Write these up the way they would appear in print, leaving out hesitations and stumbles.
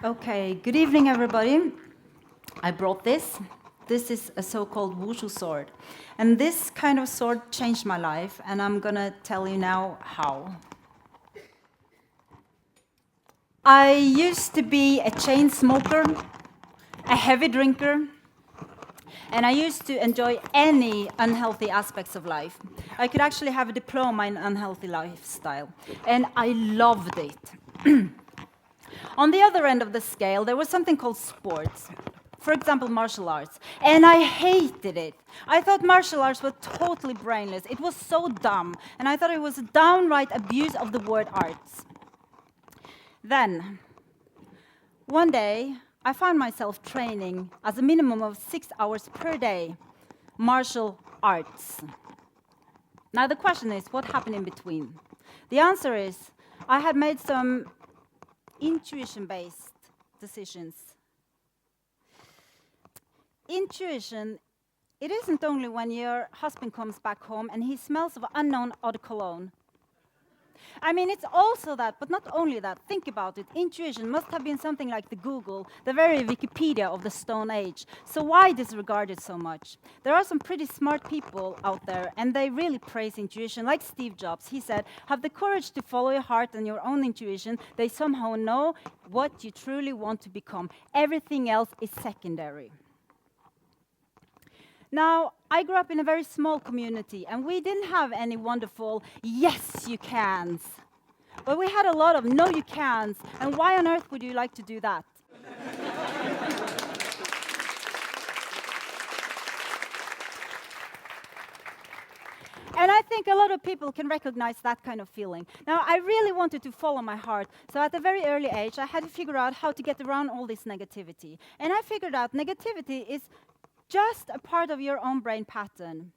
Okay, good evening, everybody. I brought this. This is a so-called wushu sword. And this kind of sword changed my life, and I'm gonna tell you now how. I used to be a chain smoker, a heavy drinker, and I used to enjoy any unhealthy aspects of life. I could actually have a diploma in unhealthy lifestyle, and I loved it. On the other end of the scale, there was something called sports. For example, martial arts. And I hated it. I thought martial arts were totally brainless. It was so dumb. And I thought it was a downright abuse of the word arts. Then, one day, I found myself training as a minimum of 6 hours per day, martial arts. Now the question is, what happened in between? The answer is, I had made some intuition-based decisions. Intuition, it isn't only when your husband comes back home and he smells of unknown eau de cologne. I mean, it's also that, but not only that. Think about it. Intuition must have been something like the Google, the very Wikipedia of the Stone Age. So why disregard it so much? There are some pretty smart people out there, and they really praise intuition, like Steve Jobs. He said, have the courage to follow your heart and your own intuition. They somehow know what you truly want to become. Everything else is secondary. Now, I grew up in a very small community, and we didn't have any wonderful yes, you cans. But we had a lot of no, you cans, and why on earth would you like to do that? And I think a lot of people can recognize that kind of feeling. Now, I really wanted to follow my heart, so at a very early age, I had to figure out how to get around all this negativity. And I figured out negativity is just a part of your own brain pattern.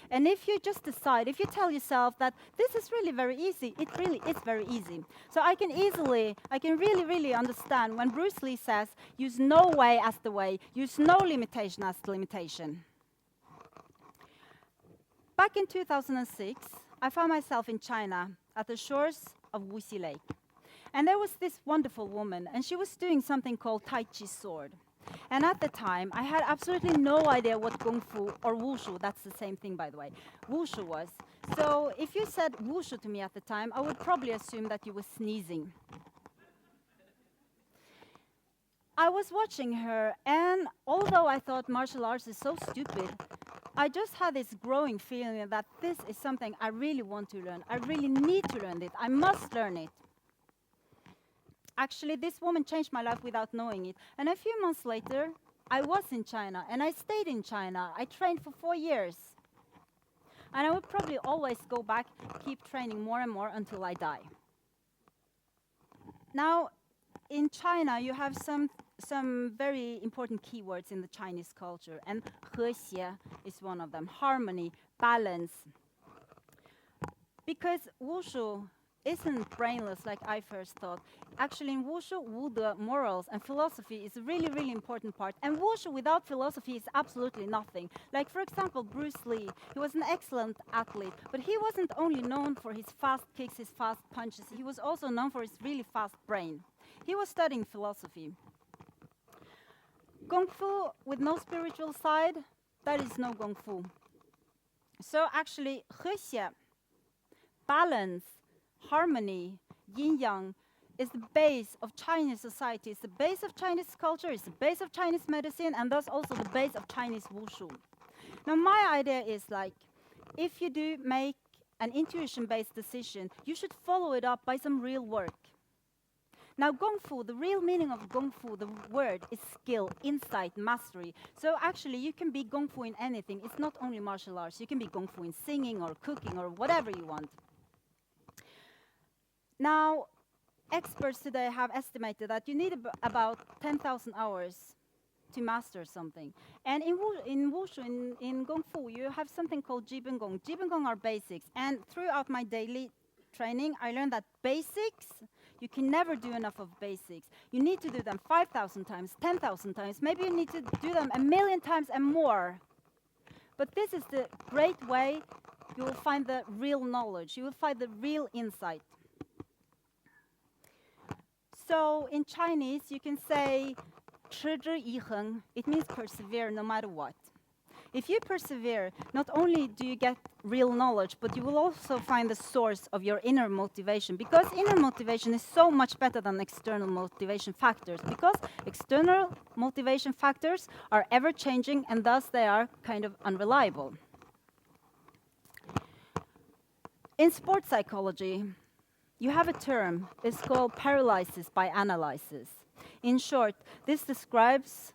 And if you just decide, if you tell yourself that this is really very easy, it really is very easy. So I can really understand when Bruce Lee says, use no way as the way, use no limitation as the limitation. Back in 2006, I found myself in China at the shores of Wuxi Lake. And there was this wonderful woman, and she was doing something called Tai Chi sword. And at the time, I had absolutely no idea what Kung Fu or Wushu, that's the same thing, by the way, Wushu was. So if you said Wushu to me at the time, I would probably assume that you were sneezing. I was watching her, and although I thought martial arts is so stupid, I just had this growing feeling that this is something I really want to learn. I really need to learn it. I must learn it. Actually, this woman changed my life without knowing it. And a few months later, I was in China, and I stayed in China. I trained for 4 years. And I would probably always go back, keep training more and more until I die. Now, in China, you have some very important keywords in the Chinese culture, and 和谐 is one of them, harmony, balance. Because Wushu isn't brainless like I first thought. Actually, in Wushu, Wude, morals, and philosophy is a really, really important part. And Wushu without philosophy is absolutely nothing. Like, for example, Bruce Lee. He was an excellent athlete, but he wasn't only known for his fast kicks, his fast punches. He was also known for his really fast brain. He was studying philosophy. Kung Fu with no spiritual side, that is no Kung Fu. So actually, 和谐, balance, harmony, yin-yang, is the base of Chinese society. It's the base of Chinese culture, it's the base of Chinese medicine, and thus also the base of Chinese Wushu. Now, my idea is like, if you do make an intuition-based decision, you should follow it up by some real work. Now, Kung Fu, the real meaning of Kung Fu, the word is skill, insight, mastery. So actually, you can be Kung Fu in anything. It's not only martial arts. You can be Kung Fu in singing or cooking or whatever you want. Now, experts today have estimated that you need about 10,000 hours to master something. And in Wushu, in Kung Fu, you have something called Jibengong. Jibengong are basics. And throughout my daily training, I learned that basics, you can never do enough of basics. You need to do them 5,000 times, 10,000 times. Maybe you need to do them 1,000,000 times and more. But this is the great way you will find the real knowledge. You will find the real insight. So in Chinese, you can say 持之以恒. It means persevere no matter what. If you persevere, not only do you get real knowledge, but you will also find the source of your inner motivation, because inner motivation is so much better than external motivation factors, because external motivation factors are ever-changing, and thus they are kind of unreliable. In sports psychology, you have a term. It's called paralysis by analysis. In short, this describes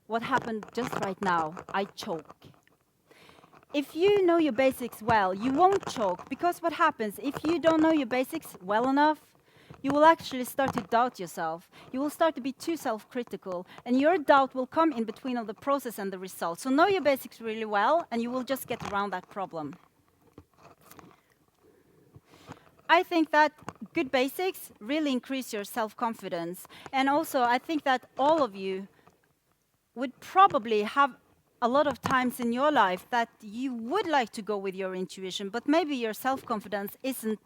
what happened just right now. I choke. If you know your basics well, you won't choke, because what happens if you don't know your basics well enough, you will actually start to doubt yourself. You will start to be too self-critical, and your doubt will come in between of the process and the result. So know your basics really well, and you will just get around that problem. I think that good basics really increase your self-confidence. And also, I think that all of you would probably have a lot of times in your life that you would like to go with your intuition, but maybe your self-confidence isn't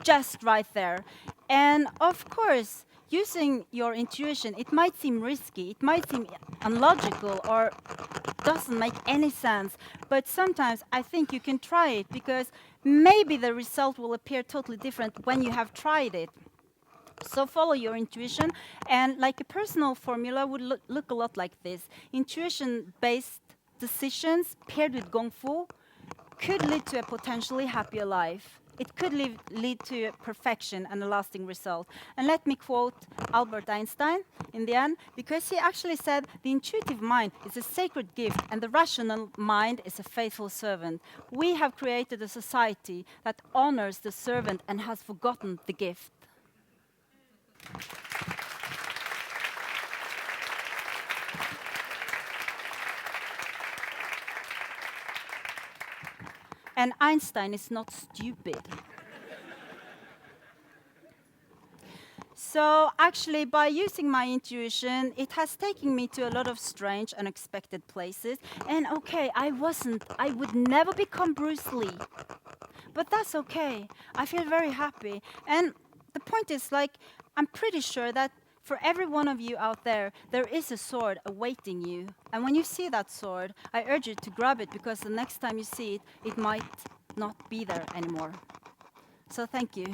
just right there. And of course, using your intuition, it might seem risky, it might seem unlogical, or doesn't make any sense. But sometimes I think you can try it, because maybe the result will appear totally different when you have tried it. So follow your intuition, and like a personal formula would look a lot like this. Intuition-based decisions paired with Gong Fu could lead to a potentially happier life. It could lead to perfection and a lasting result. And let me quote Albert Einstein in the end, because he actually said, the intuitive mind is a sacred gift and the rational mind is a faithful servant. We have created a society that honors the servant and has forgotten the gift. And Einstein is not stupid. So actually, by using my intuition, it has taken me to a lot of strange, unexpected places. And okay, I would never become Bruce Lee. But that's okay. I feel very happy. And the point is, like, I'm pretty sure that for every one of you out there, there is a sword awaiting you. And when you see that sword, I urge you to grab it, because the next time you see it, it might not be there anymore. So thank you.